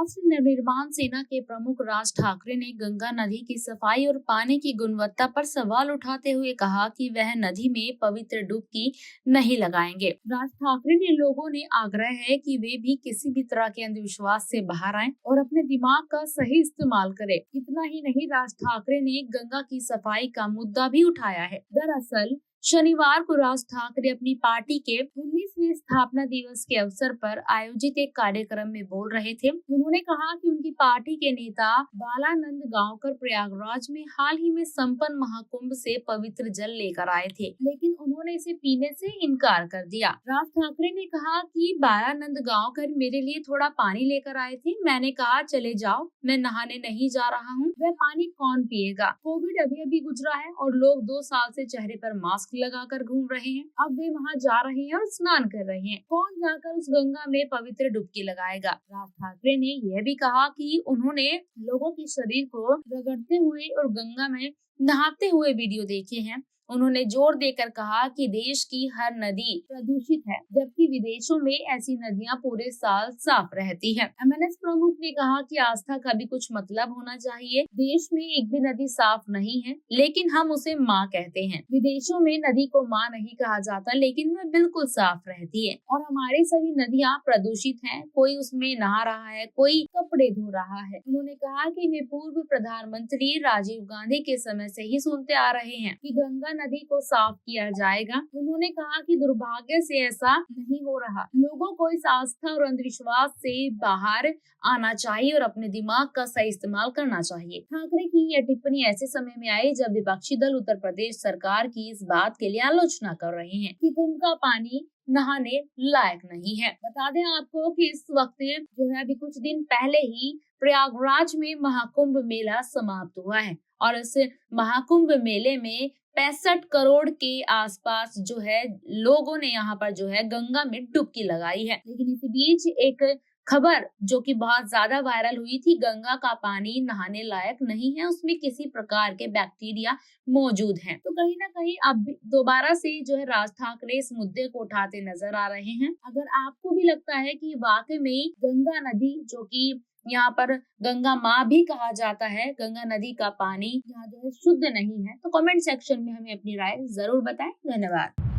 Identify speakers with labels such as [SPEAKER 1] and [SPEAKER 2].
[SPEAKER 1] राष्ट्र नवनिर्माण सेना के प्रमुख राज ठाकरे ने गंगा नदी की सफाई और पानी की गुणवत्ता पर सवाल उठाते हुए कहा कि वह नदी में पवित्र डुबकी नहीं लगाएंगे। राज ठाकरे ने लोगों ने आग्रह है कि वे भी किसी भी तरह के अंधविश्वास से बाहर आएं और अपने दिमाग का सही इस्तेमाल करें। इतना ही नहीं, राज ठाकरे ने गंगा की सफाई का मुद्दा भी उठाया है। दरअसल शनिवार को राज ठाकरे अपनी पार्टी के 19वें स्थापना दिवस के अवसर पर आयोजित एक कार्यक्रम में बोल रहे थे। उन्होंने कहा कि उनकी पार्टी के नेता बालानंद गांवकर प्रयागराज में हाल ही में संपन्न महाकुंभ से पवित्र जल लेकर आए थे, लेकिन उन्होंने इसे पीने से इनकार कर दिया। राज ठाकरे ने कहा कि बालानंद गांवकर मेरे लिए थोड़ा पानी लेकर आए थे। मैंने कहा चले जाओ, मैं नहाने नहीं जा रहा हूँ। वह पानी कौन पिएगा? कोविड अभी अभी गुजरा है और लोग 2 साल से चेहरे पर मास्क लगाकर घूम रहे हैं। अब वे वहां जा रहे हैं और स्नान कर रहे हैं। कौन जाकर उस गंगा में पवित्र डुबकी लगाएगा? राज ठाकरे ने यह भी कहा कि उन्होंने लोगों के शरीर को रगड़ते हुए और गंगा में नहाते हुए वीडियो देखे हैं। उन्होंने जोर देकर कहा कि देश की हर नदी प्रदूषित है, जबकि विदेशों में ऐसी नदियां पूरे साल साफ रहती हैं। एमएनएस प्रमुख ने कहा कि आस्था का भी कुछ मतलब होना चाहिए। देश में एक भी नदी साफ नहीं है, लेकिन हम उसे माँ कहते हैं। विदेशों में नदी को माँ नहीं कहा जाता, लेकिन वह बिल्कुल साफ रहती है। और हमारी सभी नदियाँ प्रदूषित हैं। कोई उसमें नहा रहा है, कोई कपड़े धो रहा है। उन्होंने कहा कि वे पूर्व प्रधानमंत्री राजीव गांधी के समय से ही सुनते आ रहे हैं कि गंगा नदी को साफ किया जाएगा। उन्होंने कहा कि दुर्भाग्य से ऐसा नहीं हो रहा। लोगों को इस आस्था और अंधविश्वास से बाहर आना चाहिए और अपने दिमाग का सही इस्तेमाल करना चाहिए। ठाकरे की यह टिप्पणी ऐसे समय में आई जब विपक्षी दल उत्तर प्रदेश सरकार की इस बात के लिए आलोचना कर रहे हैं कि कुंभ का पानी नहाने लायक नहीं है। बता दें आपको कि इस वक्त जो है अभी कुछ दिन पहले ही प्रयागराज में महाकुंभ मेला समाप्त हुआ है और इस महाकुंभ मेले में 65 करोड़ के आसपास जो है लोगों ने यहाँ पर जो है गंगा में डुबकी लगाई है। लेकिन इसी बीच एक खबर जो कि बहुत ज्यादा वायरल हुई थी, गंगा का पानी नहाने लायक नहीं है, उसमें किसी प्रकार के बैक्टीरिया मौजूद हैं। तो कहीं ना कहीं अब दोबारा से जो है राज ठाकरे इस मुद्दे को उठाते नजर आ रहे हैं। अगर आपको भी लगता है कि वाकई में गंगा नदी, जो कि यहाँ पर गंगा माँ भी कहा जाता है, गंगा नदी का पानी यहाँ जो है शुद्ध नहीं है, तो कमेंट सेक्शन में हमें अपनी राय जरूर बताएं। धन्यवाद।